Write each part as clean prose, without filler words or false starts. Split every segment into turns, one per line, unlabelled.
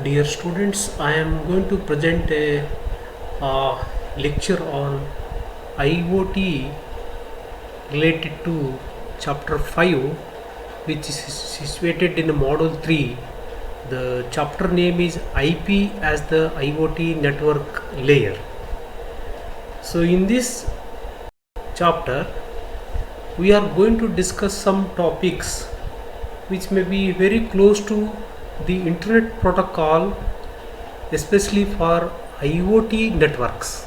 Dear students, I am going to present a lecture on IoT related to chapter 5, which is situated in module 3. The chapter name is IP as the IoT network layer. So in this chapter we are going to discuss some topics which may be very close to the internet protocol, especially for IoT networks.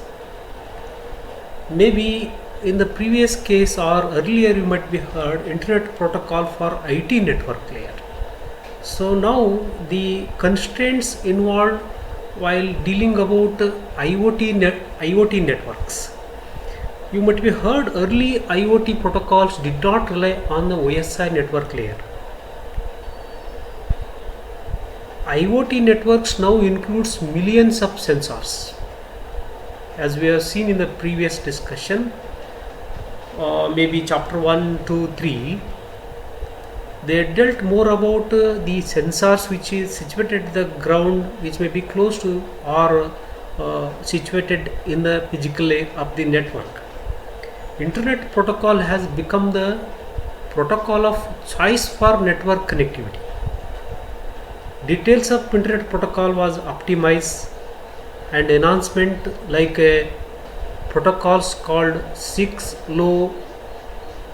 Maybe in the previous case or earlier you might be heard internet protocol for IT network layer. So now the constraints involved while dealing about IoT networks. You might be heard early IoT protocols did not rely on the OSI network layer. IoT networks now includes millions of sensors. As we have seen in the previous discussion, maybe chapter 1, 2, 3, they dealt more about the sensors which is situated at the ground, which may be close to or situated in the physical layer of the network. Internet protocol has become the protocol of choice for network connectivity. Details of internet protocol was optimized and enhancement like protocols called 6LoW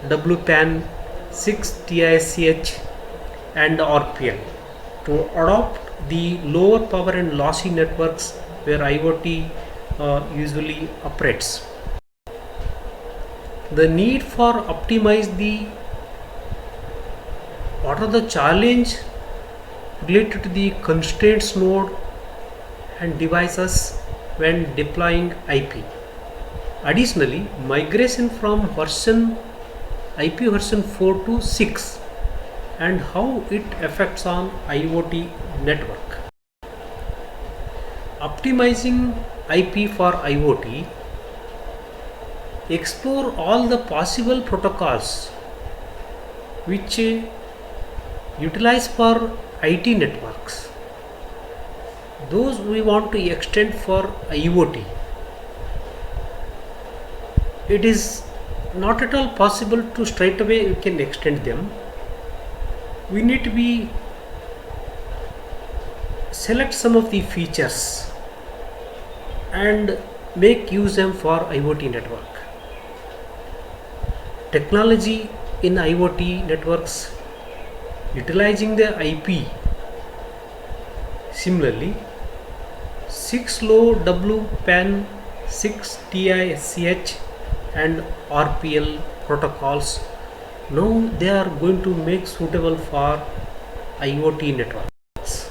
WPAN, 6TiSCH and RPL to adopt the lower power and lossy networks where IoT usually operates. The need for optimize what are the challenge related to the constraints node and devices when deploying IP. Additionally, migration from IP version 4 to 6 and how it affects on IoT network. Optimizing IP for IoT, explore all the possible protocols which utilize for IT networks. Those we want to extend for IoT. It is not at all possible to straight away we can extend them. We need to be select some of the features and make use them for IoT network. Technology in IoT networks utilizing the IP. Similarly, 6LoW WPAN, 6TiSCH and RPL protocols, now they are going to make suitable for IoT networks.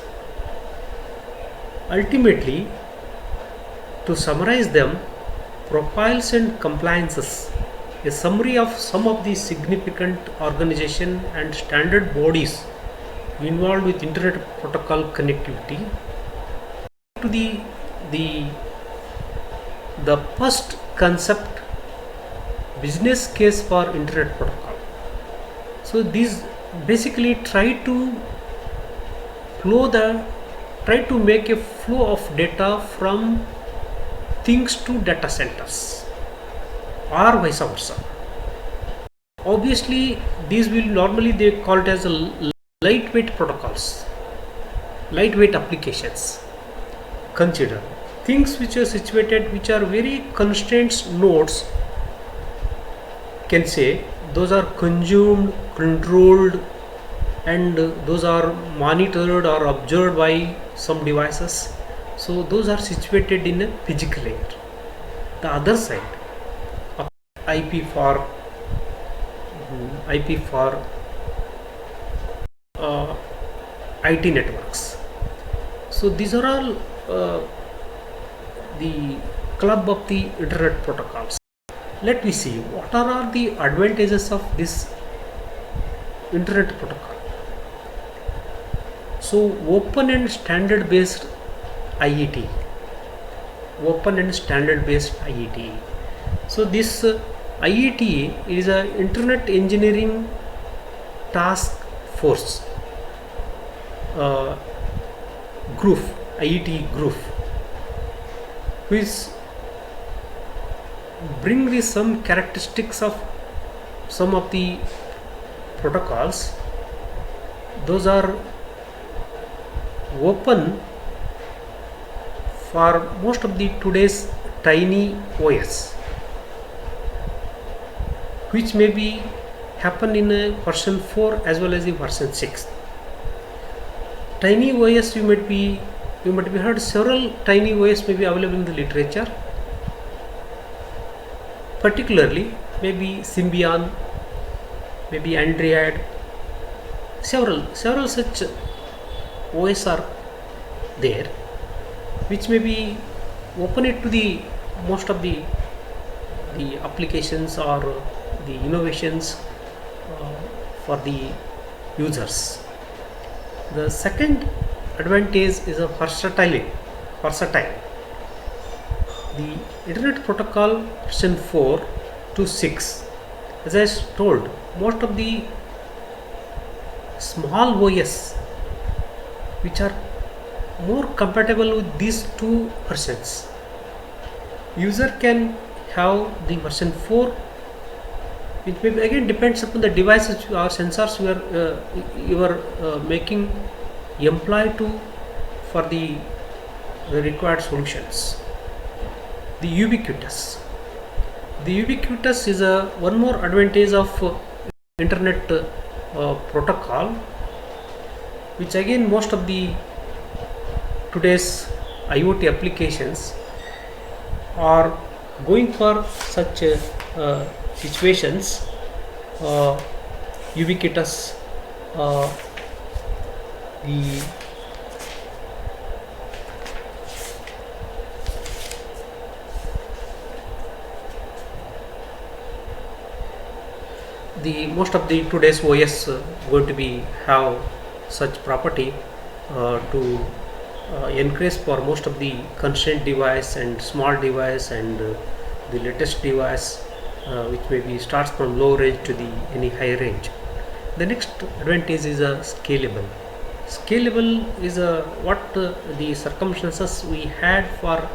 Ultimately, to summarize them, profiles and compliances, a summary of some of the significant organization and standard bodies involved with internet protocol connectivity. To the first concept, business case for internet protocol. So these basically try to make a flow of data from things to data centers or vice versa. Obviously these will normally they call it as a lightweight protocols, lightweight applications. Consider things which are situated, which are very constrained nodes, can say those are consumed, controlled and those are monitored or observed by some devices. So those are situated in a physical layer. The other side of IP for IT networks. So these are all the club of the internet protocols. Let me see what are the advantages of this internet protocol. So open and standard based IET. Open and standard based IET. So this IET is a Internet Engineering Task Force. Groove, IET Groove, which bring the some characteristics of some of the protocols. Those are open for most of the today's tiny OS, which may be happen in a version 4 as well as the version 6. Tiny OS, you might be heard several tiny OS may be available in the literature, particularly maybe Symbian, maybe Android. Several such OS are there, which may be open it to the most of the applications or the innovations for the users. The second advantage is a versatile. The Internet Protocol version 4 to 6, as I told, most of the small OS which are more compatible with these two versions. User can have the version 4, which may again depends upon the devices or sensors you are making employ to for the required solutions. The ubiquitous is a one more advantage of internet protocol, which again most of the today's IoT applications are going for such situations. Ubiquitous, the most of the today's OS going to be have such property to encourage for most of the constraint device and small device and the latest device, which maybe starts from low range to the any high range. The next advantage is a scalable. Scalable is what the circumstances we had for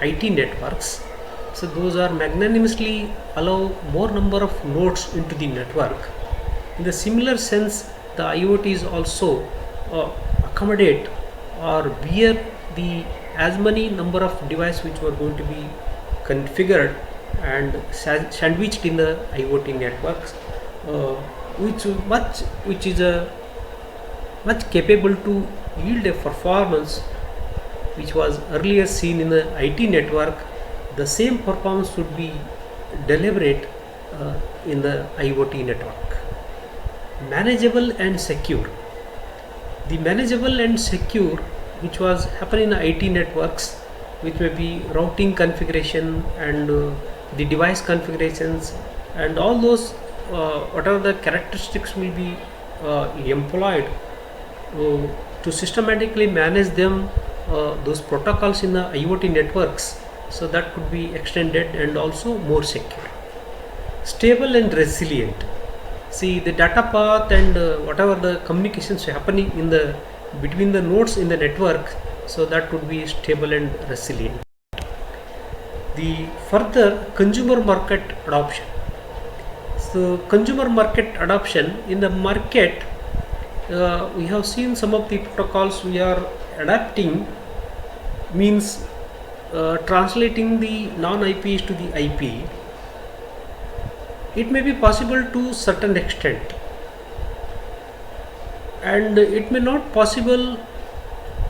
IT networks. So those are magnanimously allow more number of nodes into the network. In the similar sense, the IoT is also accommodate or bear the as many number of devices which were going to be configured and sandwiched in the IoT networks, which is much capable to yield a performance which was earlier seen in the IT network. The same performance would be delivered in the IoT network. Manageable and secure. The manageable and secure, which was happening in IT networks, which may be routing configuration and the device configurations and all those whatever the characteristics will be employed to systematically manage them, those protocols in the IoT networks, so that could be extended and also more secure. Stable and resilient. See, the data path and whatever the communications happening in the between the nodes in the network, so that would be stable and resilient. The further consumer market adoption. So consumer market adoption in the market, we have seen some of the protocols we are adapting, means translating the non-IPs to the IP. It may be possible to certain extent, and it may not possible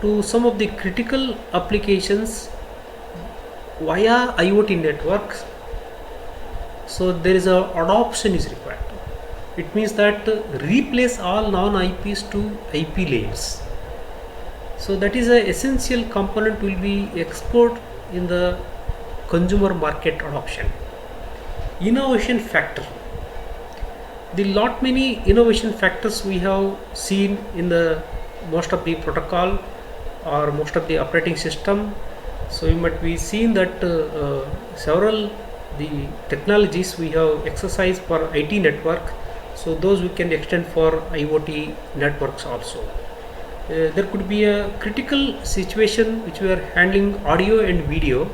to some of the critical applications via IoT networks. So there is a adoption is required. It means that replace all non-IPs to IP layers. So that is a essential component will be explored in the consumer market adoption. Innovation factor. The lot many innovation factors we have seen in the most of the protocol or most of the operating system. So you might be seen that several the technologies we have exercised for IT network, so those we can extend for IoT networks also. there could be a critical situation which we are handling audio and video,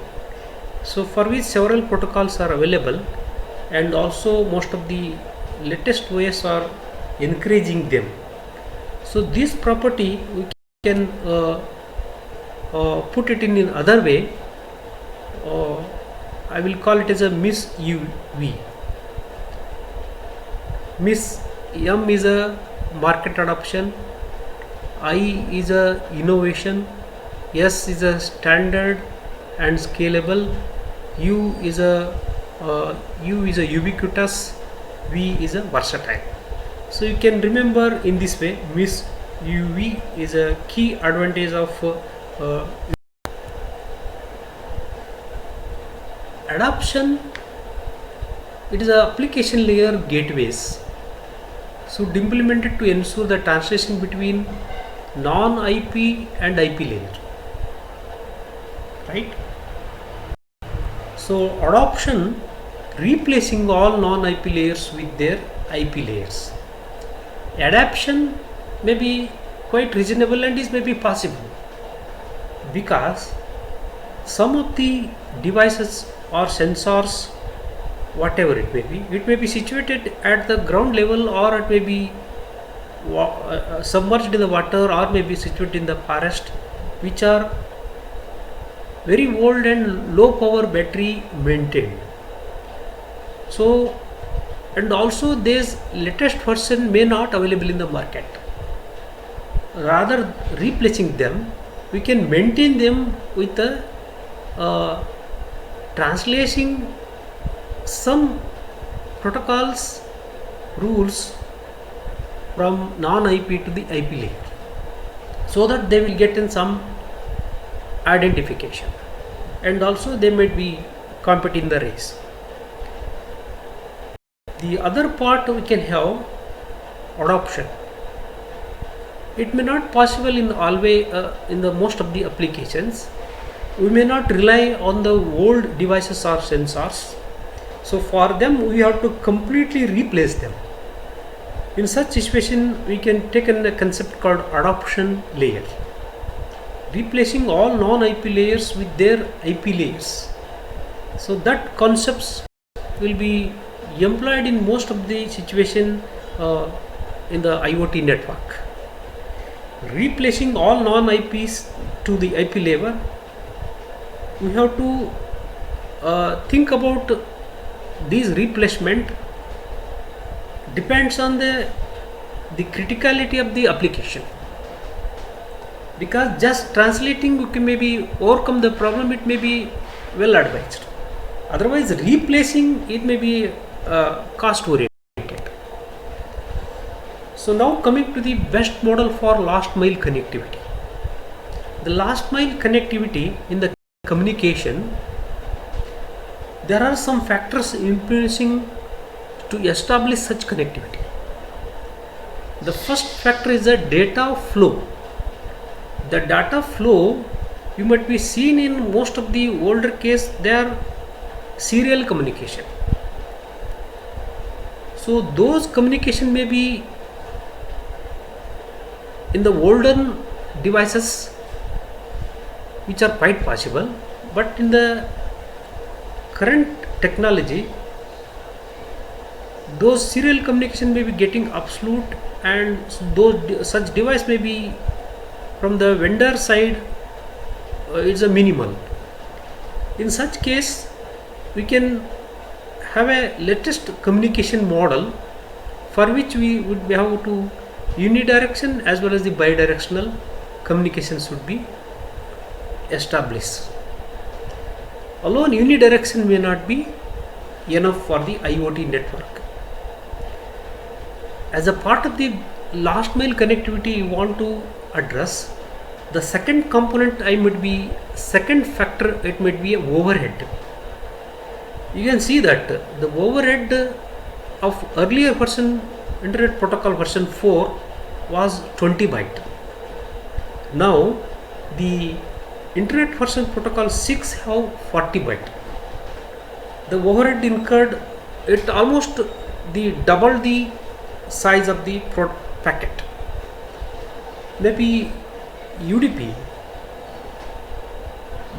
so for which several protocols are available, and also most of the latest OS are encouraging them. So this property we can put it in other way. I will call it as a miss UV. Miss M is a market adoption, I is a innovation, S is a standard and scalable, U is a ubiquitous, V is a versatile. So you can remember in this way, Miss UV is a key advantage of adoption. It is a application layer gateways should implemented to ensure the translation between non-IP and IP layer, right? So adoption replacing all non-IP layers with their IP layers. Adaptation may be quite reasonable and is maybe possible, because some of the devices or sensors, whatever it may be situated at the ground level, or it may be submerged in the water, or may be situated in the forest, which are very old and low power battery maintained. So, and also this latest version may not available in the market. Rather replacing them, we can maintain them with the translating some protocols rules from non-IP to the IP layer, so that they will get in some identification, and also they might be compete in the race. The other part we can have adoption. It may not possible in always in the most of the applications. We may not rely on the old devices or sensors. So for them we have to completely replace them. In such situation we can take in a concept called adoption layer, replacing all non-IP layers with their IP layers. So that concepts will be employed in most of the situation in the IoT network. Replacing all non-IPs to the IP layer, we have to think about these replacement depends on the criticality of the application, because just translating we can maybe overcome the problem, it may be well advised. Otherwise replacing it may be cost oriented. So now coming to the best model for last mile connectivity. The last mile connectivity in the communication, there are some factors influencing to establish such connectivity. The first factor is the data flow. The data flow, you might be seen in most of the older case, they are serial communication. So those communication may be in the older devices, which are quite possible, but in the current technology those serial communication may be getting obsolete, and those such device may be from the vendor side is a minimal. In such case we can have a latest communication model for which we would have to unidirectional as well as the bidirectional communication should be established. Alone unidirectional may not be enough for the IoT network. As a part of the last mile connectivity you want to address, the second component second factor, it might be a overhead. You can see that the overhead of earlier version Internet Protocol version 4 was 20 byte. Now the Internet version Protocol 6 have 40 byte. The overhead incurred, it almost double the size of the packet. Maybe UDP,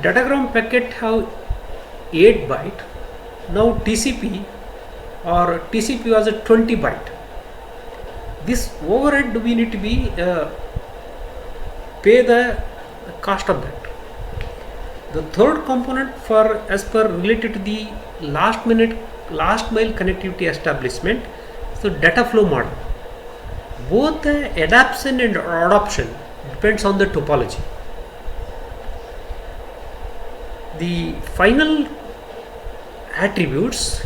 datagram packet have 8 byte. Now TCP was a 20 byte. This overhead we need to be pay the cost of that. The third component for as per related to the last mile connectivity establishment, so data flow model. Both the adaptation and adoption depends on the topology. The final attributes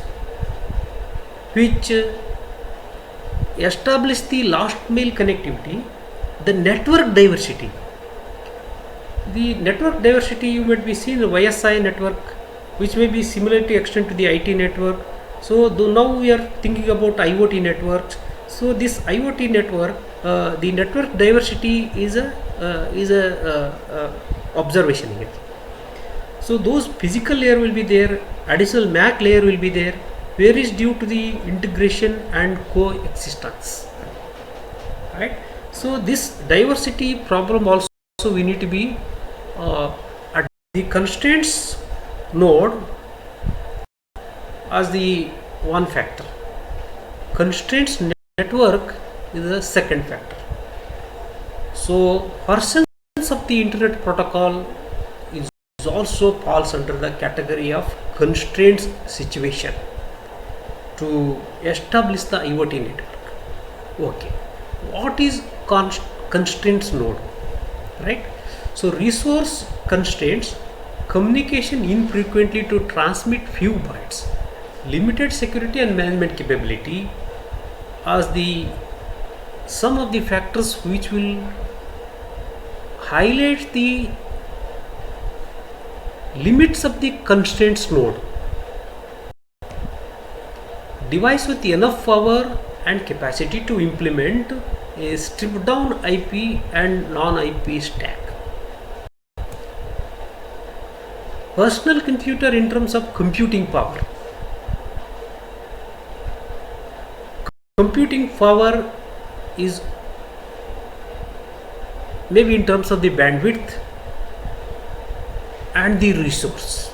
which establish the last mile connectivity, the network diversity. The network diversity you might be seeing the YSI network, which may be similarly extend to the IT network. So now we are thinking about IoT networks. So this IoT network, the network diversity is a observation here. So those physical layer will be there, additional MAC layer will be there, where is due to the integration and coexistence. Right. So this diversity problem also we need to be at the constraints node as the one factor. Constraints network is the second factor. So versions of the internet protocol is also falls under the category of constraints situation to establish the IoT network. Okay, what is constraints node? Right. So resource constraints, communication infrequently to transmit few bytes, limited security and management capability as the some of the factors which will highlight the limits of the constraints node. Device with enough power and capacity to implement a stripped down IP and non-IP stack. Personal computer in terms of computing power. Computing power is maybe in terms of the bandwidth and the resource.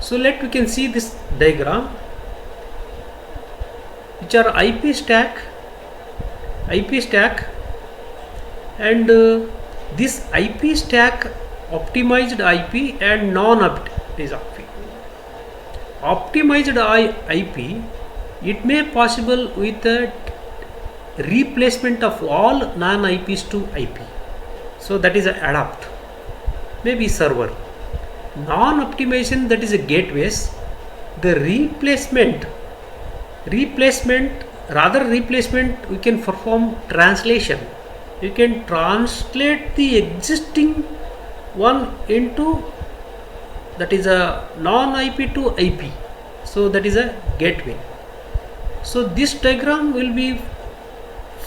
So we can see this diagram, which are IP stack, and this IP stack optimized IP and non-optimized IP. Optimized IP, it may possible with a replacement of all non-IPs to IP. So that is a adapt, maybe server. Non-optimization, that is a gateways. The replacement we can perform translation. You can translate the existing one into, that is a non-IP to IP. So that is a gateway. So this diagram will be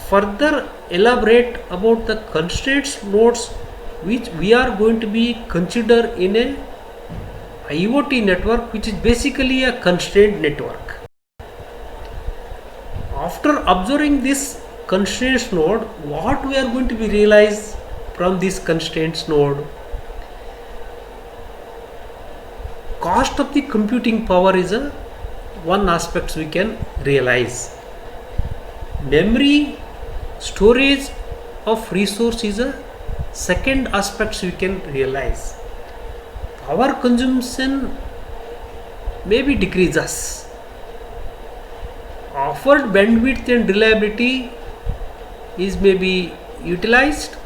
further elaborate about the constraints nodes which we are going to be consider in a IoT network, which is basically a constraint network. After observing this constraints node, what we are going to be realize from this constraints node? Cost of the computing power is a one aspect we can realize. Memory storage of resource is a second aspect we can realize. Power consumption maybe decreases. Offered bandwidth and reliability is maybe utilized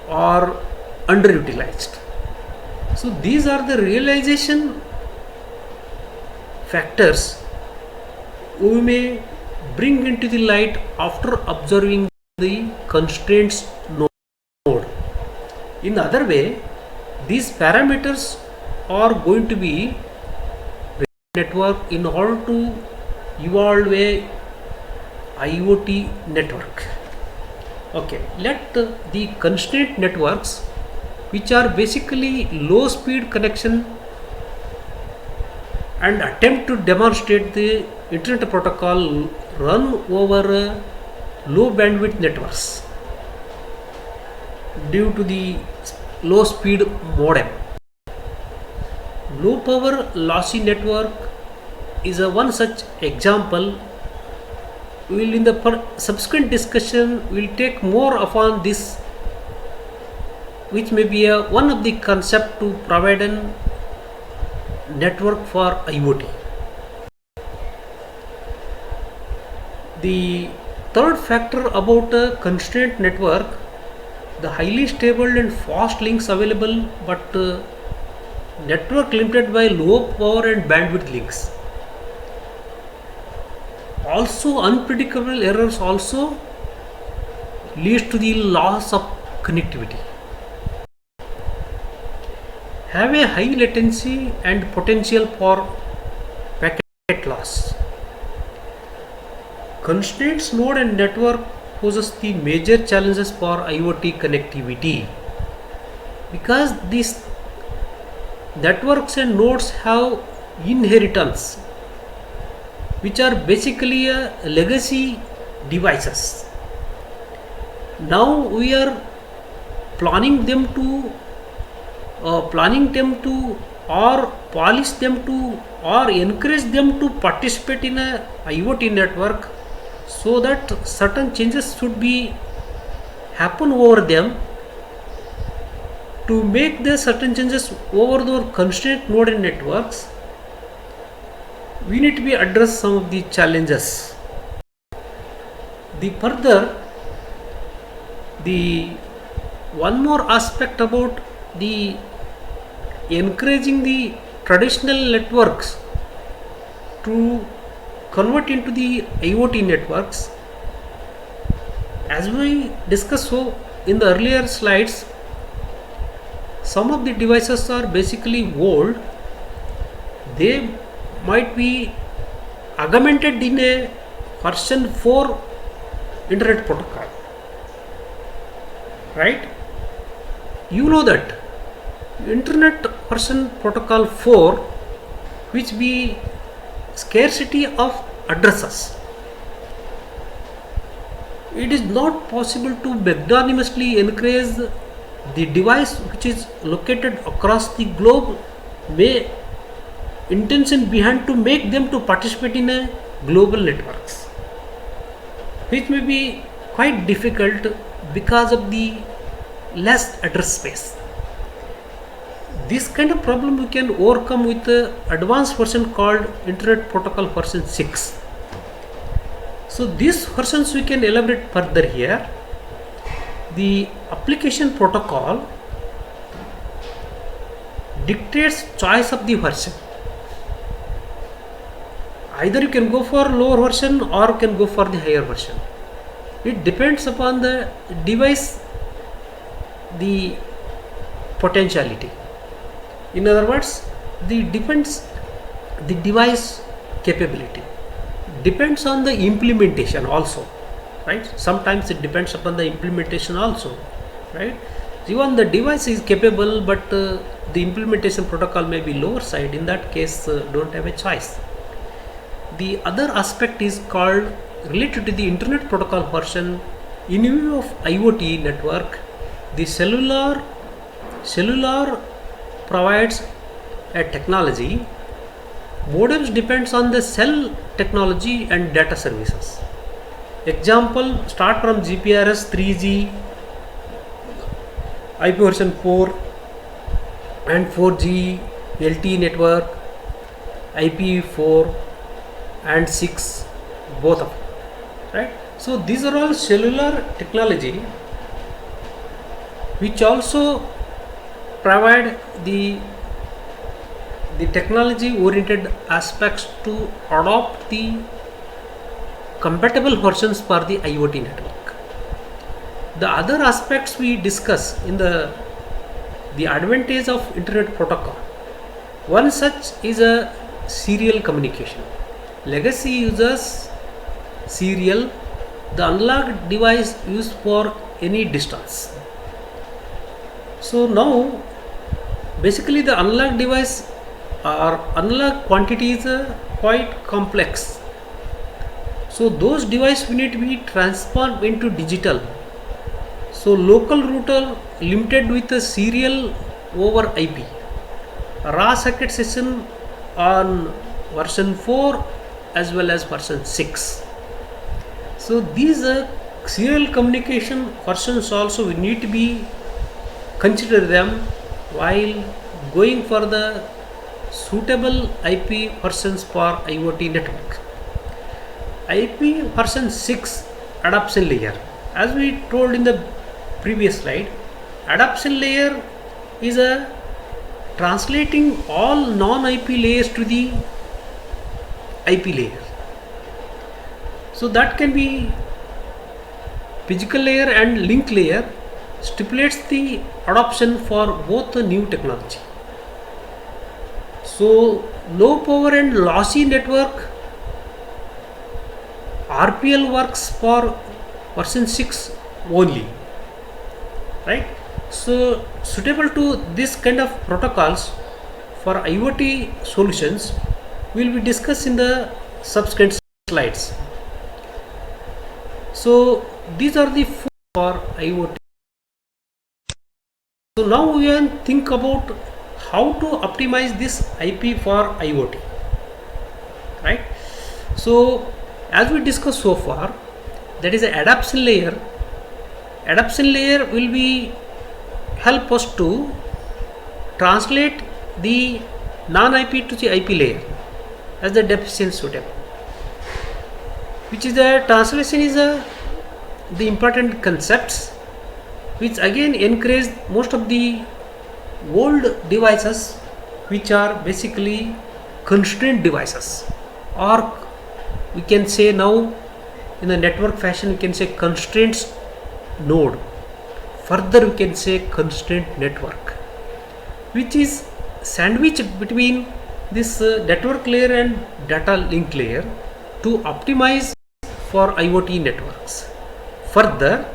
or underutilized. So these are the realization factors we may bring into the light after observing the constraints node. In other way, these parameters are going to be network in order to evolve a IoT network. Okay, let the constraint networks, which are basically low speed connection, and attempt to demonstrate the internet protocol run over low bandwidth networks. due to the low speed modem. Low power lossy network is a one such example. Will in the subsequent discussion will take more upon this, which may be one of the concept to provide an network for IoT. The third factor about a constraint network, the highly stable and fast links available, but network limited by low power and bandwidth links. Also unpredictable errors also leads to the loss of connectivity. Have a high latency and potential for packet loss. Constraints node and network poses the major challenges for IoT connectivity, because these networks and nodes have inheritance, which are basically legacy devices. Now we are planning them to or polish them to or encourage them to participate in a IoT network, so that certain changes should be happen over them. To make the certain changes over the constraint node and networks, we need to be address some of the challenges. The one more aspect about the encouraging the traditional networks to convert into the IoT networks, as we discussed so in the earlier slides, some of the devices are basically old. They might be augmented in a version 4 internet protocol, right? You know that internet version protocol 4, which be scarcity of addresses. It is not possible to magnanimously encourage the device which is located across the globe, may intention behind to make them to participate in a global networks, which may be quite difficult because of the less address space. This kind of problem we can overcome with the advanced version called Internet Protocol version 6. So these versions we can elaborate further here. The application protocol dictates choice of the version. Either you can go for lower version or you can go for the higher version. It depends upon the device, the potentiality. In other words, the device capability depends on the implementation also, right? Sometimes it depends upon the implementation also, right? Even the device is capable, but the implementation protocol may be lower side. In that case, don't have a choice. The other aspect is called related to the internet protocol version. In view of IoT network, the cellular provides a technology. Modems depends on the cell technology and data services. Example, start from GPRS, 3G, IP version 4 and 4G, LTE network, IP4 and 6, both of them, right? So these are all cellular technology, which also provide the technology oriented aspects to adopt the compatible versions for the IoT network. The other aspects we discuss in the advantage of internet protocol. One such is a serial communication. Legacy uses serial, the unlocked device used for any distance. So now basically the unlocked device or unlocked quantity is quite complex. So those devices we need to be transformed into digital So local router limited with a serial over IP. Raw socket session on version 4 as well as version 6. So these serial communication versions also we need to be consider them while going for the suitable IP versions for IoT network. IP version 6 adoption layer. As we told in the previous slide, adoption layer is a translating all non-IP layers to the IP layer. So that can be physical layer and link layer stipulates the adoption for both the new technology. So low power and lossy network RPL works for version 6 only, right? So suitable to this kind of protocols for IoT solutions will be discussed in the subsequent slides. So these are the four for IoT. So now we can think about how to optimize this IP for IoT, right? So as we discussed so far, that is an adoption layer. Adoption layer will be help us to translate the non-IP to the IP layer as the definition suitable, which is the translation is the important concepts which again encourage most of the old devices which are basically constrained devices, or we can say now in the network fashion we can say constraints node, further we can say constraint network, which is sandwiched between this network layer and data link layer to optimize for IoT networks. Further,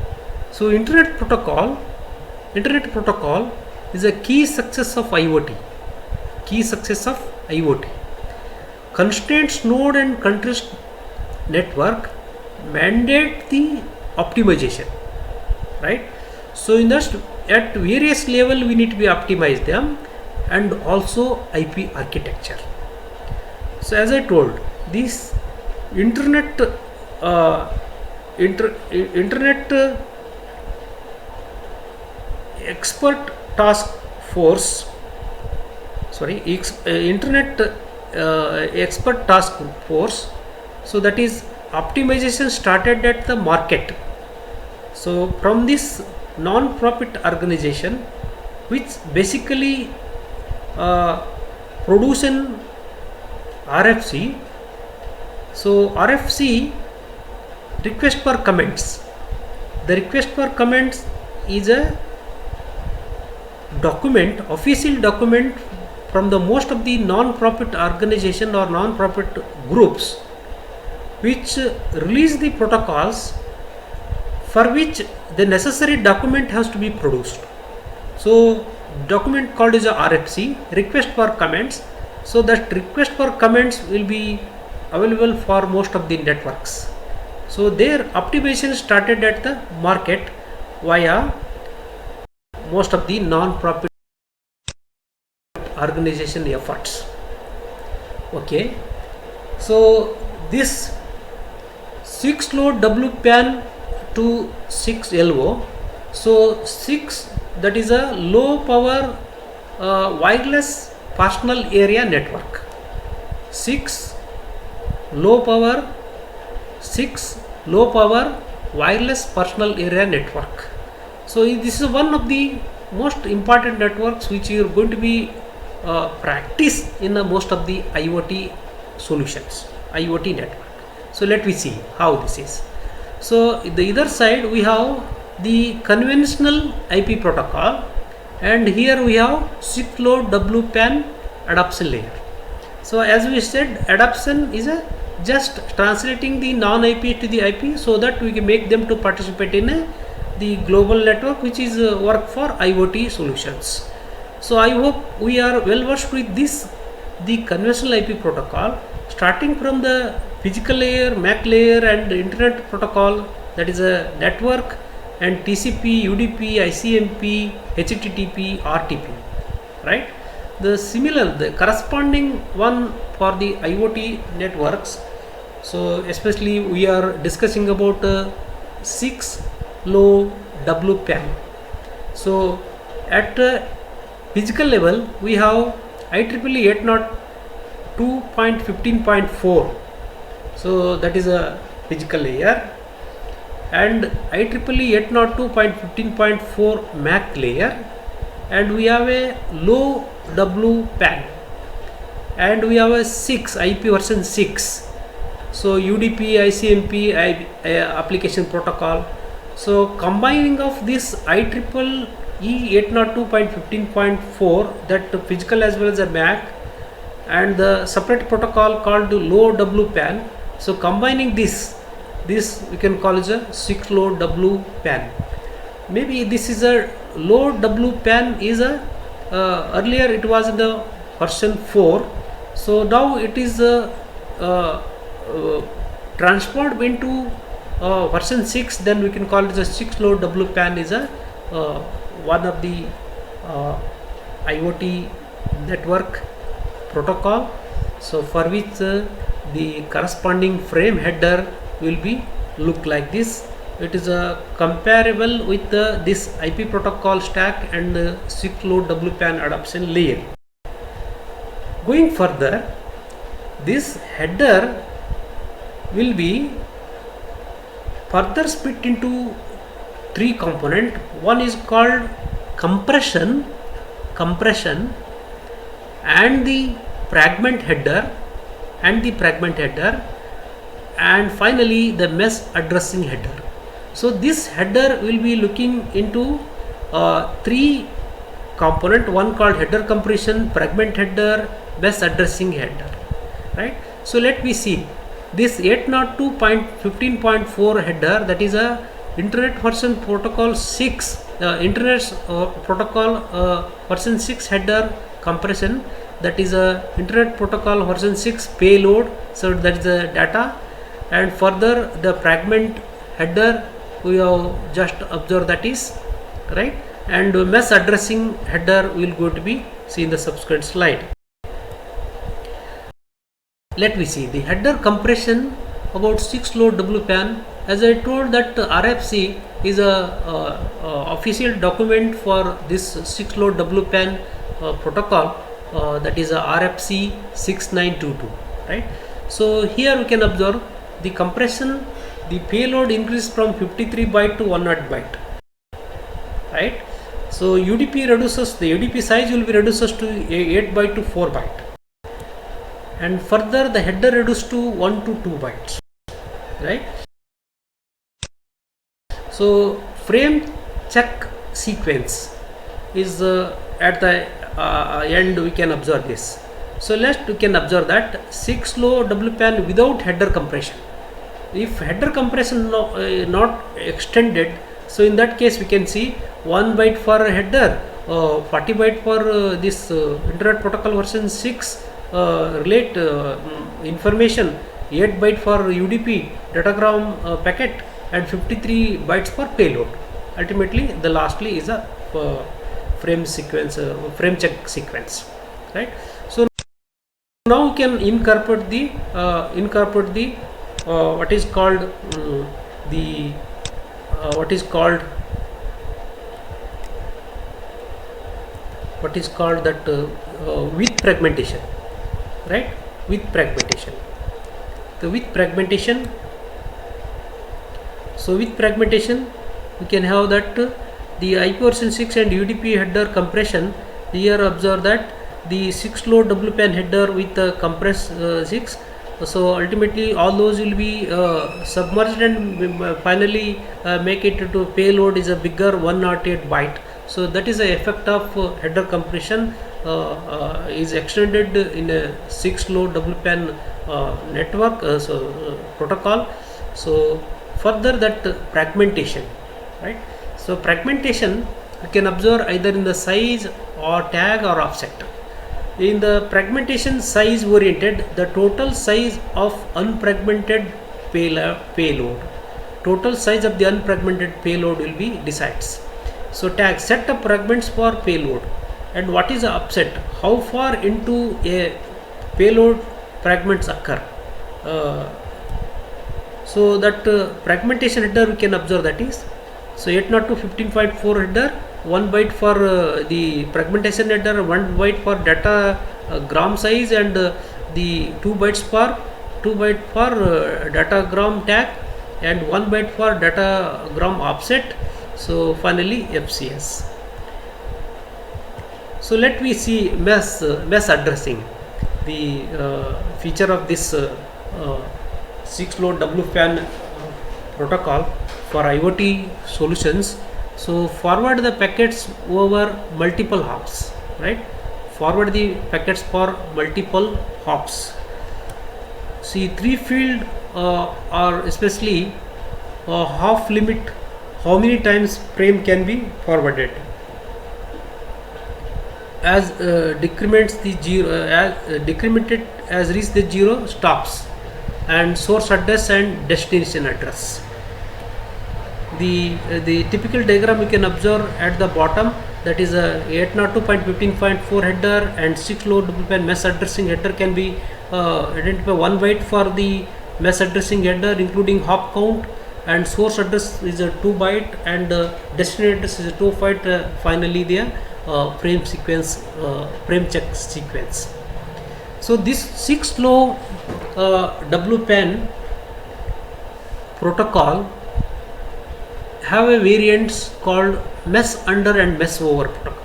so internet protocol is a key success of IoT. Constraints node and constraint network mandate the optimization, right? So in that at various level we need to be optimize them, and also IP architecture. So as I told, this internet expert task force internet expert task force, so that is optimization started at the market. So from this non-profit organization which basically produce an RFC. So RFC, request for comments. The request for comments is a document, official document from the most of the non-profit organization or non-profit groups which release the protocols for which the necessary document has to be produced. So document called is a RFC, request for comments. So that request for comments will be available for most of the networks. So their optimization started at the market via most of the non-profit organization efforts. Okay, so this 6 load WPAN to 6 LO. So 6, that is a low power wireless personal area network. 6 low power wireless personal area network. So this is one of the most important networks which you are going to be practice in most of the IoT solutions, IoT network. So let me see how this is. So the other side we have the conventional IP protocol, and here we have 6 load WPAN adoption layer. So as we said, adoption is a just translating the non-IP to the IP so that we can make them to participate in the global network which is work for IoT solutions. So I hope we are well versed with this, the conventional IP protocol, starting from the physical layer, MAC layer and internet protocol, that is a network, and TCP, UDP, ICMP, HTTP, RTP, right? The corresponding one for the IoT networks. So especially we are discussing about 6LoWPAN. So at physical level we have IEEE 802.15.4. so that is a physical layer, and IEEE 802.15.4 MAC layer, and we have a low WPAN, and we have a 6 IP version 6. So UDP, ICMP, application protocol. So combining of this IEEE 802.15.4, that physical as well as a MAC, and the separate protocol called low WPAN. So combining this we can call it a 6LoWPAN. Maybe this is a low WPAN is a earlier it was in the version 4. So now it is transformed into version 6. Then we can call it the 6LoWPAN is a one of the IoT network protocol. So for which the corresponding frame header will be look like this. It is comparable with this IP protocol stack and 6LoWPAN adoption layer. Going further, this header will be further split into 3 components. One is called compression and the fragment header, and finally the mesh addressing header. So this header will be looking into 3 component, one called header compression, fragment header, mesh addressing header, right? So let me see this 802.15.4 header, that is a Internet version protocol 6 protocol version 6 header compression, that is a Internet protocol version 6 payload. So that is the data, and further the fragment header we have just observed, that is right, and mesh addressing header will go to be seen in the subsequent slide. Let me see the header compression about 6LoWPAN. As I told that RFC is a official document for this 6LoWPAN protocol, that is a RFC 6922, right? So here we can observe the compression, the payload increased from 53 byte to 100 byte, right? So UDP reduces, the UDP size will be reduces to 8 byte to 4 byte, and further the header reduced to 1 to 2 bytes, right? So frame check sequence is at the end we can observe this. So we can observe that 6LoWPAN without header compression. If header compression not extended, so in that case we can see 1 byte for header, 40 byte for this Internet protocol version 6 relate information, 8 byte for UDP datagram packet, and 53 bytes for payload. Ultimately the lastly is a frame check sequence, right? So now we can incorporate the what is called that with fragmentation, right? With fragmentation. So with fragmentation we can have that the IP version 6 and UDP header compression. Here observe that the 6LoWPAN header with compress 6. So ultimately all those will be submerged, and finally make it to payload is a bigger 108 byte. So that is the effect of header compression is extended in a 6LoWPAN network protocol. So further that fragmentation, right? So fragmentation you can observe either in the size or tag or offset. In the fragmentation size oriented, the total size of unfragmented payload total size of the unfragmented payload will be decides. So tag set of fragments for payload, and what is the upset, how far into a payload fragments occur. So that fragmentation header we can observe, that is, so 802.15.4 header, 1 byte for the fragmentation header, 1 byte for data gram size, and the 2 byte for data gram tag, and 1 byte for data gram offset. So finally FCS. So let me see mesh addressing, the feature of this 6-load WPAN protocol for IoT solutions. So forward the packets over multiple hops, right? Forward the packets for multiple hops. See, 3 field or especially half limit, how many times frame can be forwarded. As decrements the zero, decremented as reach the 0 stops, and source address and destination address. The typical diagram you can observe at the bottom, that is a 802.15.4 header and 6-load WPAN mesh addressing header can be identified 1 byte for the mesh addressing header including hop count, and source address is a 2 byte, and destination address is a 2 byte. Finally the frame sequence, frame check sequence. So this 6-low WPAN protocol have a variants called mesh under and mesh over protocol,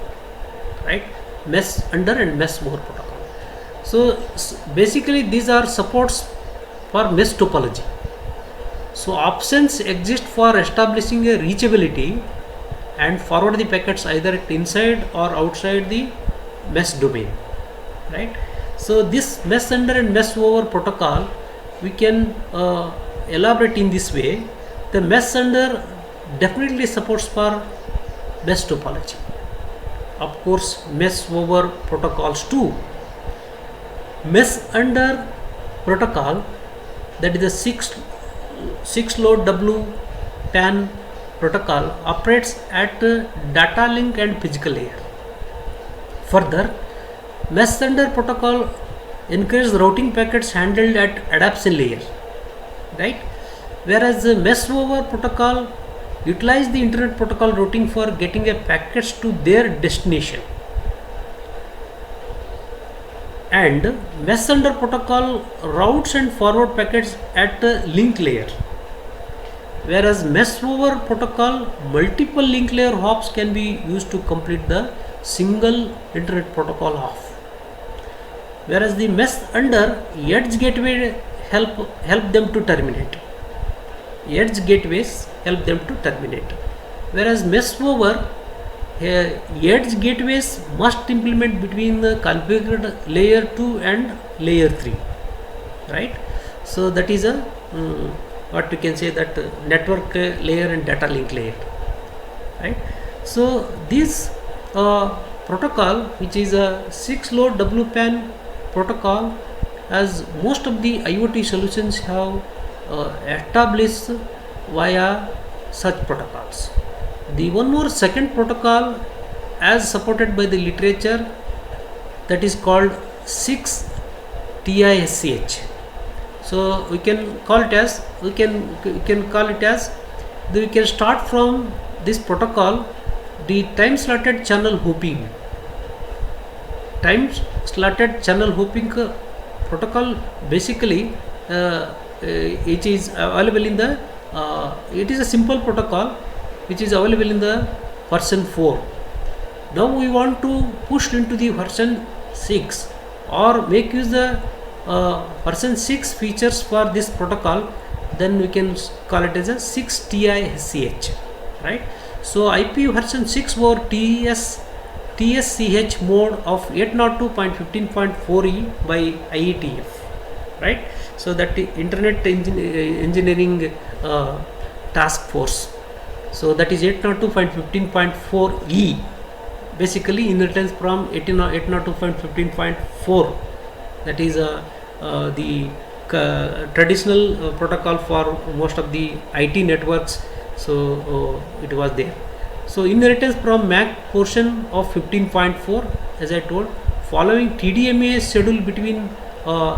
right? Mesh under and mesh over protocol. So basically these are supports for mesh topology. So options exist for establishing a reachability and forward the packets either inside or outside the mesh domain, right? So this mesh under and mesh over protocol we can elaborate in this way. The mesh under definitely supports for mesh topology. Of course, mesh over protocols too. Mesh under protocol, that is the 6-load WPAN protocol, operates at data link and physical layer. Further, mesh under protocol encourages routing packets handled at adaptation layer, right? Whereas the mesh over protocol utilize the internet protocol routing for getting a packets to their destination, and mesh under protocol routes and forward packets at the link layer, whereas mesh over protocol multiple link layer hops can be used to complete the single internet protocol hop, whereas the mesh under edge gateway help them to terminate. Edge gateways help them to terminate, whereas mesh over edge gateways must implement between the configured layer 2 and layer 3, right? So that is a what we can say, that network layer and data link layer, right? So this protocol, which is a 6-load WPAN protocol, as most of the IoT solutions have established via such protocols. The one more second protocol as supported by the literature, that is called 6TiSCH. So we can call it as, we can start from this protocol the time slotted channel hopping. Time slotted channel hopping protocol basically it is available in the it is a simple protocol which is available in the version 4. Now we want to push into the version 6 or make use the version 6 features for this protocol, then we can call it as a 6TiSCH, right? So IP version 6 over TSCH mode of 802.15.4e by IETF, right? So that Internet Engineering Task Force. So that is 802.15.4e, basically inheritance from 802.15.4, that is the traditional protocol for most of the IT networks. So it was there. So inheritance from MAC portion of 15.4, as I told, following TDMA schedule between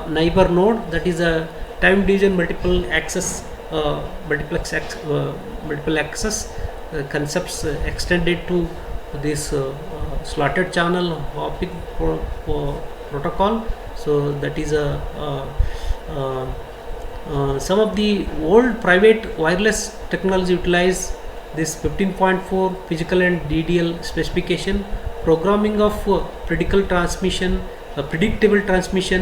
neighbor node, that is a time division multiple access multiple access concepts extended to this slotted channel hopping protocol. So that is a some of the old private wireless technology utilize this 15.4 physical and DDL specification, programming of predictable transmission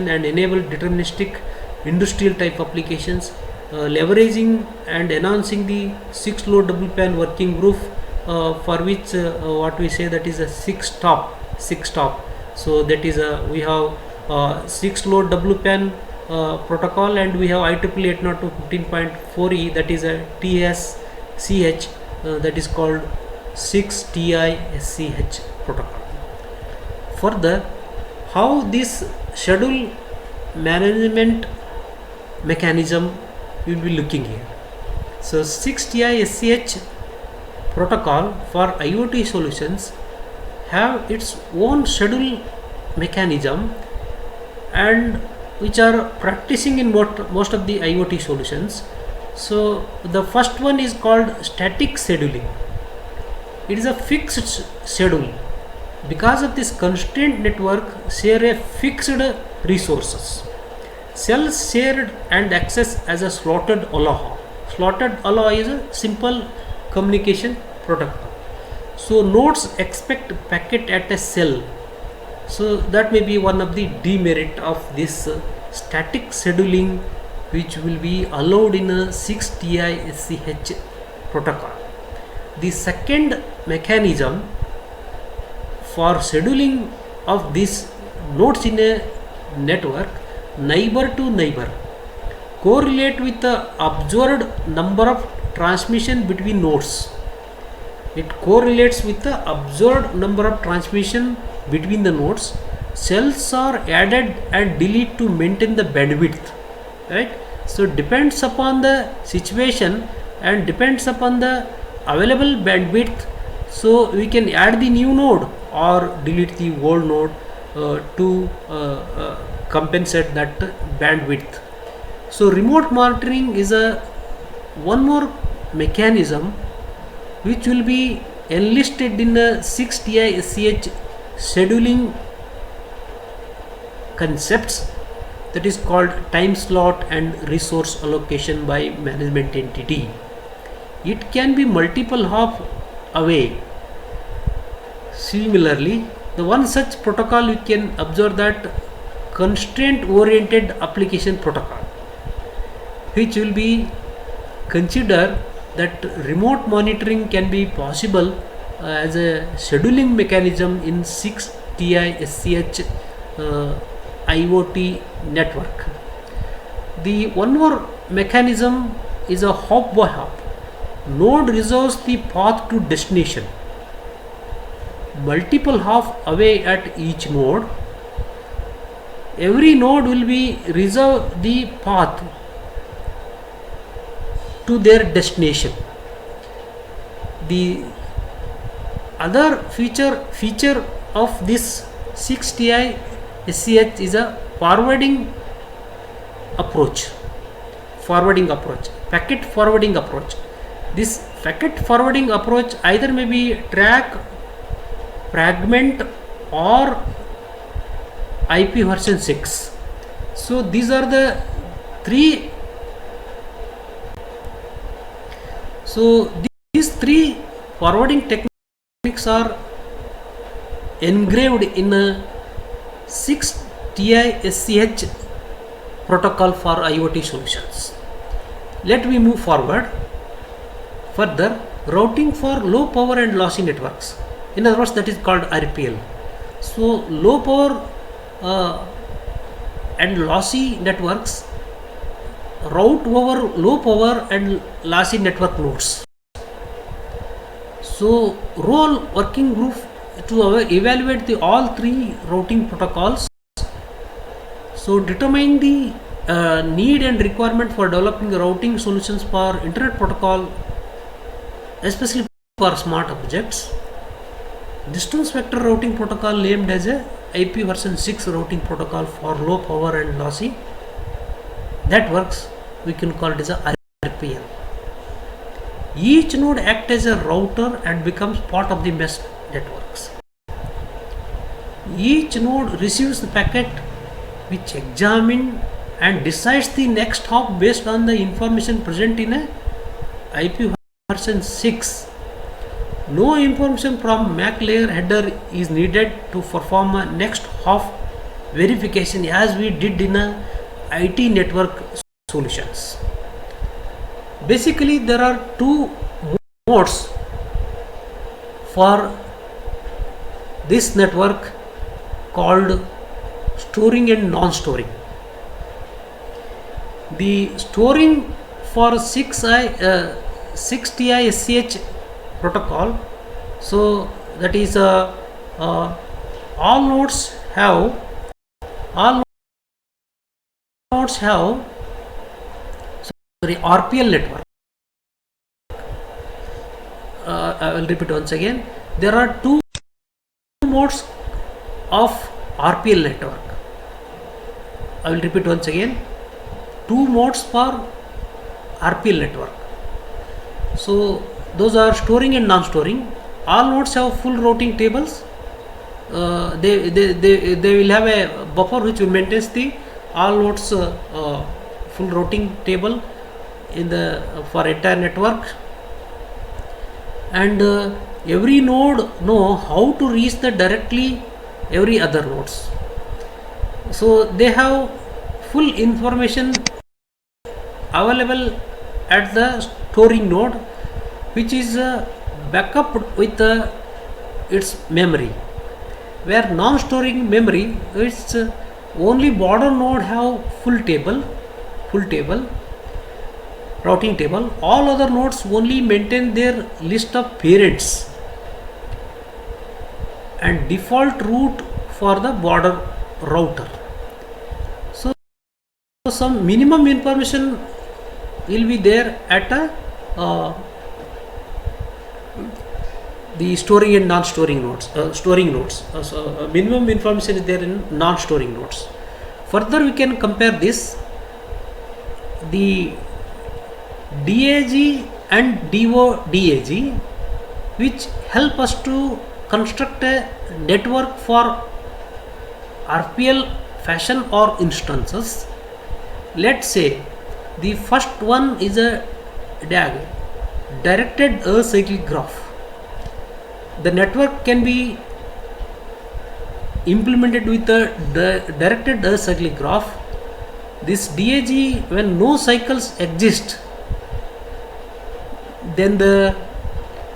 and enable deterministic industrial type applications, leveraging and enhancing the 6 load double pan working group, for which what we say, that is a 6 top. So that is we have 6 load double pan protocol, and we have IEEE 802 15.4e, that is a TSCH, that is called 6TiSCH protocol. Further, how this schedule management mechanism we will be looking here. So 6TiSCH protocol for IoT solutions have its own schedule mechanism, and which are practicing in most of the IoT solutions. So the first one is called static scheduling. It is a fixed schedule. Because of this constraint network share a fixed resources. Cells shared and access as a slotted aloha. Slotted aloha is a simple communication protocol. So nodes expect packet at a cell. So that may be one of the demerit of this static scheduling, which will be allowed in a 6TiSCH protocol. The second mechanism for scheduling of these nodes in a network, neighbor to neighbor, correlate with the observed number of transmission between nodes. It correlates with the observed number of transmission between the nodes. Cells are added and deleted to maintain the bandwidth, right? So depends upon the situation and depends upon the available bandwidth. So we can add the new node or delete the old node to compensate that bandwidth. So remote monitoring is a one more mechanism which will be enlisted in the 6TiSCH scheduling concepts, that is called time slot and resource allocation by management entity. It can be multiple hop away. Similarly, the one such protocol you can observe that constraint oriented application protocol, which will be consider that remote monitoring can be possible as a scheduling mechanism in 6TiSCH IoT network. The one more mechanism is a hop by hop. Node reserves the path to destination. Multiple hop away at each node. Every node will be reserve the path to their destination. The other feature of this 6TiSCH is a forwarding approach, packet forwarding approach. This packet forwarding approach either may be track, fragment or IP version 6. So these are the three. So these three forwarding techniques are engraved in a 6TiSCH protocol for IoT solutions. Let me move forward. Further, routing for low power and lossy networks. In other words, that is called RPL. So low power and lossy networks route over low power and lossy network nodes. So role working group to evaluate the all three routing protocols. So determine the need and requirement for developing routing solutions for internet protocol, especially for smart objects. Distance vector routing protocol named as a IP version 6 routing protocol for low power and lossy. That works, we can call it as a RPL. Each node acts as a router and becomes part of the mesh networks. Each node receives the packet which examines and decides the next hop based on the information present in a IP version 6. No information from MAC layer header is needed to perform a next hop verification as we did in a IT network solutions. Basically, there are two modes for this network called storing and non-storing. The storing for 6TI SCH protocol, so that is all nodes have RPL network. I will repeat once again. There are two modes of RPL network. I will repeat once again. Two modes for RPL network. So those are storing and non-storing. All nodes have full routing tables. They will have a buffer which will maintain the all nodes full routing table in the for entire network, and every node know how to reach the directly every other nodes. So they have full information available at the storing node, which is backup with its memory, where non-storing memory, it's only border node have full table routing table. All other nodes only maintain their list of parents and default route for the border router. So some minimum information will be there at the storing and non-storing nodes, storing nodes. So minimum information is there in non-storing nodes. Further, we can compare this, the DAG and DODAG, which help us to construct a network for RPL fashion or instances. Let's say the first one is a DAG, directed acyclic graph. The network can be implemented with a directed acyclic graph. This DAG, when no cycles exist, then the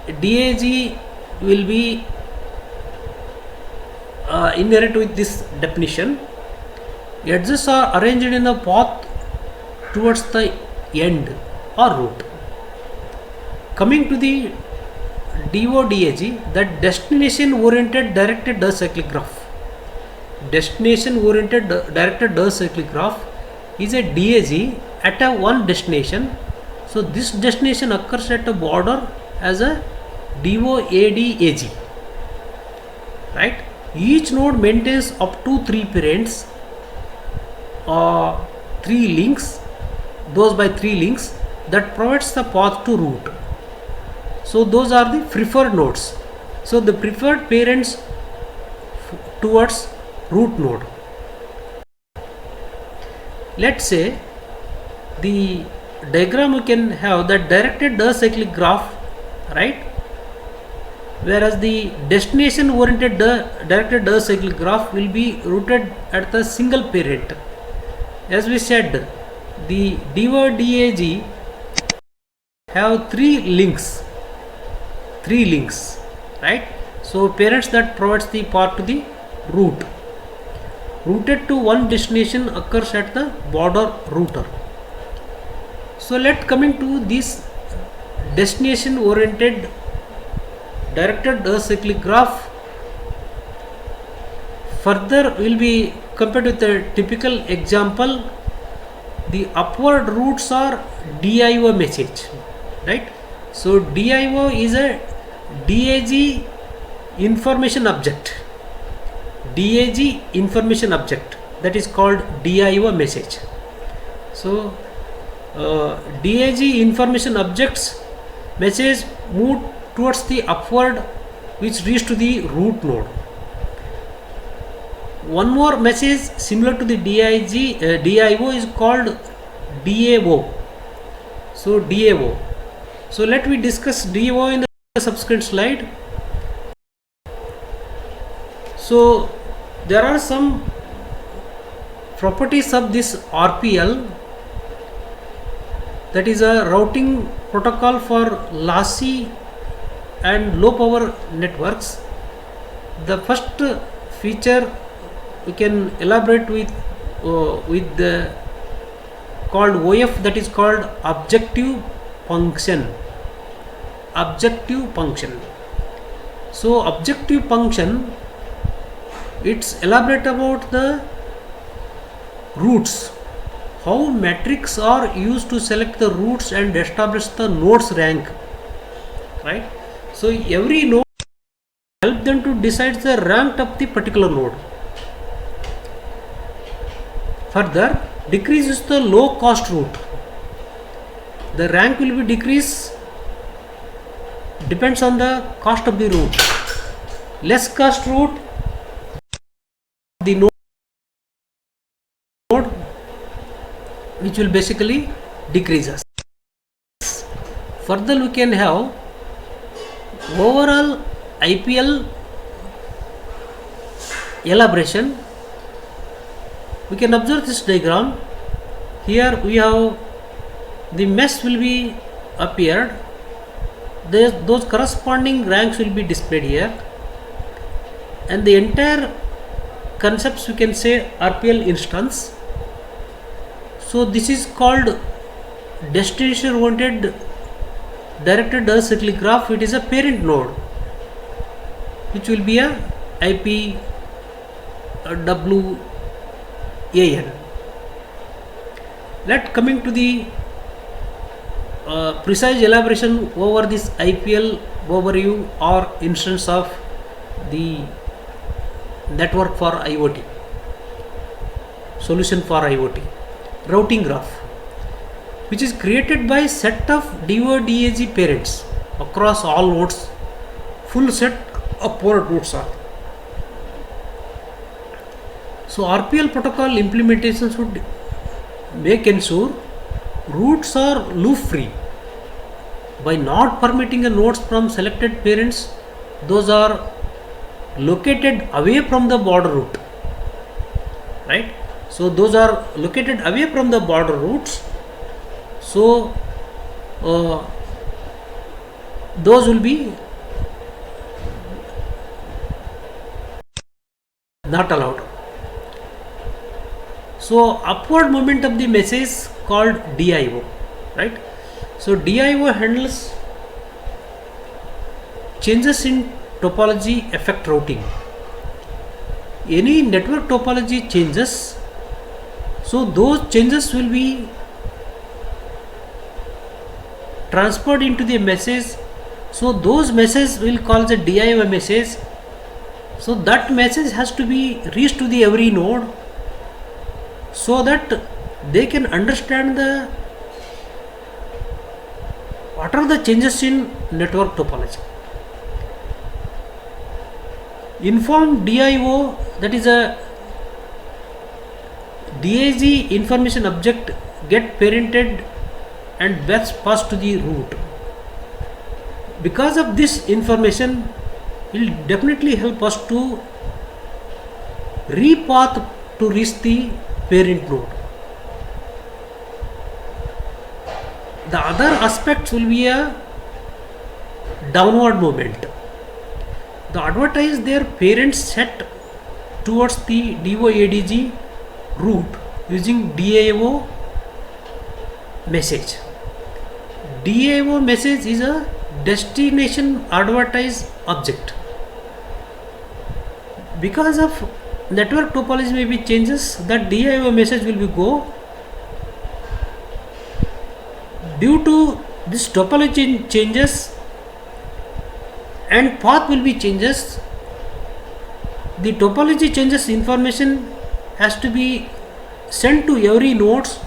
DAG will be inherit with this definition. Edges are arranged in a path towards the end or root. Coming to the DODAG, that destination oriented directed acyclic graph. Destination oriented directed acyclic graph is a DAG at a one destination. So this destination occurs at a border as a DOADAG, right? Each node maintains up to 3 parents or 3 links, those by 3 links that provides the path to root. So those are the preferred nodes. So the preferred parents towards root node. Let's say the diagram, we can have that directed acyclic graph, right? Whereas the destination oriented directed acyclic graph will be rooted at the single parent. As we said, the DODAG have 3 links, right? So parents that provides the path to the root. Routed to one destination occurs at the border router. So let coming to this destination oriented directed acyclic graph. Further will be compared with a typical example the upward routes are DIO message, right? So DIO is a DAG information object. DAG information object, that is called DIO message. So DAG information objects message move towards the upward, which reach to the root node. One more message similar to the DIO is called DAO. So DAO. So let me discuss DAO in the subsequent slide. So there are some properties of this RPL, that is a routing protocol for lossy and low power networks. The first feature we can elaborate with the called OF, that is called objective function. Objective function. So objective function, it's elaborate about the roots, how metrics are used to select the roots and establish the nodes rank, right? So every node help them to decide the rank of the particular node. Further, decrease is the low cost route. The rank will be decreased depends on the cost of the route. Less cost route, the node which will basically decrease us. Further, we can have overall IPL elaboration. We can observe this diagram. Here we have the mesh will be appeared. Those corresponding ranks will be displayed here, and the entire concepts we can say RPL instance. So this is called destination oriented directed acyclic graph. It is a parent node which will be a IP WAN. Coming to the precise elaboration over this IPL overview or instance of the network for IoT, solution for IoT. Routing graph, which is created by set of DO-DAG parents across all nodes. Full set of port routes are. So RPL protocol implementation should make ensure routes are loop free by not permitting a nodes from selected parents. Those are located away from the border route, right? So those are located away from the border routes. So those will be not allowed. So upward movement of the message called DIO, right? So DIO handles changes in topology affect routing. Any network topology changes, so those changes will be transferred into the message. So those messages will call the DIO message. So that message has to be reached to the every node so that they can understand what are the changes in network topology. Inform DIO, that is a DAG information object, get parented and best passed to the root. Because of this information will definitely help us to repath to reach the parent node. The other aspects will be a downward movement. The advertise their parents set towards the DO-ADG route using DIO message. DIO message is a destination advertise object. Because of network topology may be changes, that DIO message will be go due to this topology changes and path will be changes, the topology changes information has to be sent to every nodes.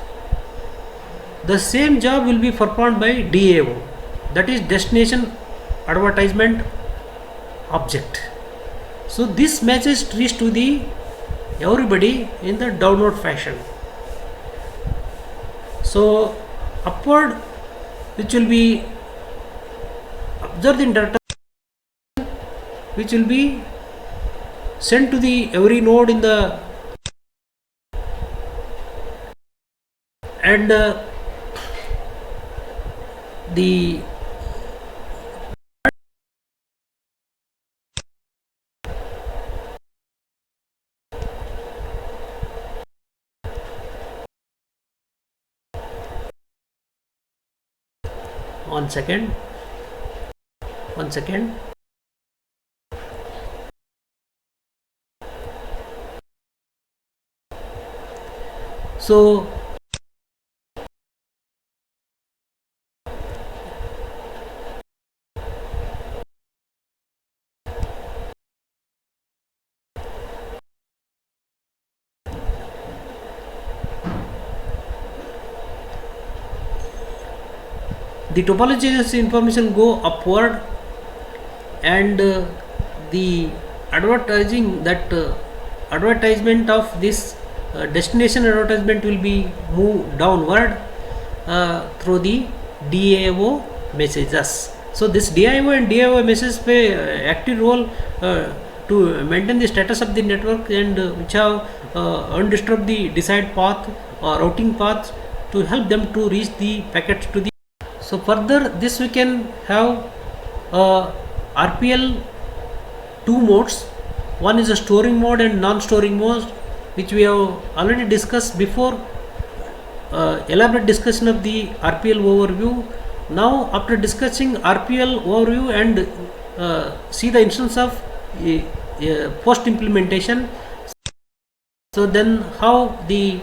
The same job will be performed by DAO, that is destination advertisement object. So this message reaches to the everybody in the download fashion. So upward, which will be observed in data, which will be sent to the every node in the and the one second. So the topology information go upward, and the advertisement of this destination advertisement will be moved downward through the DAO messages. So this DIO and DIO messages play active role to maintain the status of the network, and which have undisturbed the desired path or routing path to help them to reach the packets to the. So further this we can have RPL two modes. One is a storing mode and non-storing mode, which we have already discussed before. Elaborate discussion of the RPL overview. Now after discussing RPL overview and see the instance of post implementation, so then how the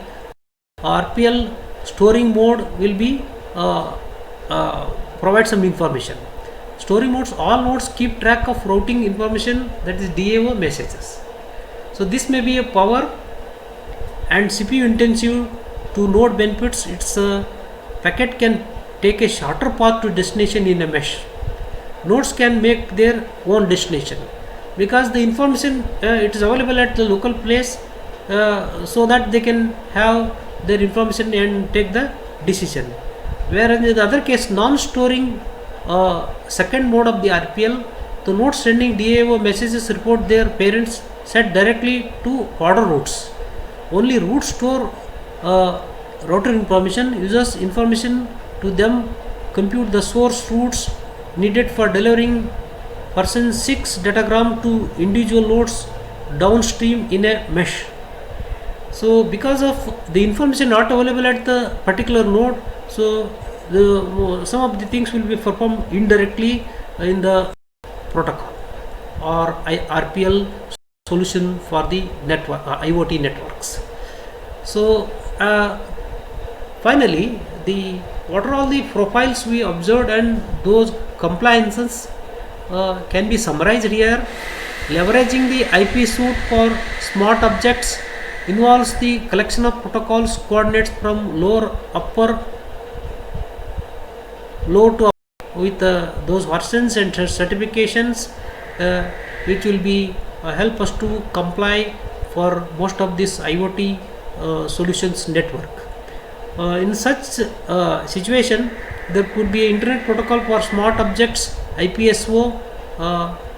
RPL storing mode will be provide some information. Storing modes, all nodes keep track of routing information, that is DAO messages. So this may be a power and CPU intensive to node benefits. Its packet can take a shorter path to destination in a mesh. Nodes can make their own destination because the information it is available at the local place, so that they can have their information and take the decision. Whereas in the other case, non-storing second mode of the RPL, the nodes sending DAO messages report their parents set directly to order routes. Only route store router information. Users information to them compute the source routes needed for delivering version 6 datagram to individual nodes downstream in a mesh. So because of the information not available at the particular node, so some of the things will be performed indirectly in the protocol or RPL solution for the network IoT networks. So finally, what are all the profiles we observed and those compliances can be summarized here. Leveraging the IP suite for smart objects involves the collection of protocols coordinates from low to upper with those versions and certifications which will be help us to comply for most of this IoT solutions network. In such situation, there could be an internet protocol for smart objects, IPSO.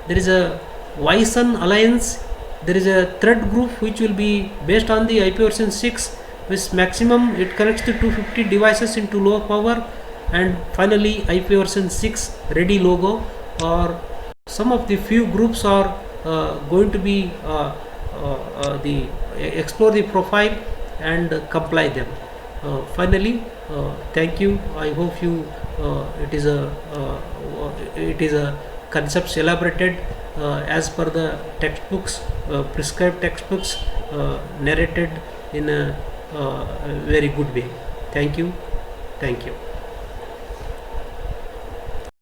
There is a YSUN alliance. There is a thread group which will be based on the IP version 6, with maximum it connects to 250 devices into low power, and finally IP version 6 ready logo. Or some of the few groups are going to be explore the profile and comply them. Finally, thank you. I hope you it is a concepts elaborated as per the textbooks, prescribed textbooks, narrated in a very good way. Thank you.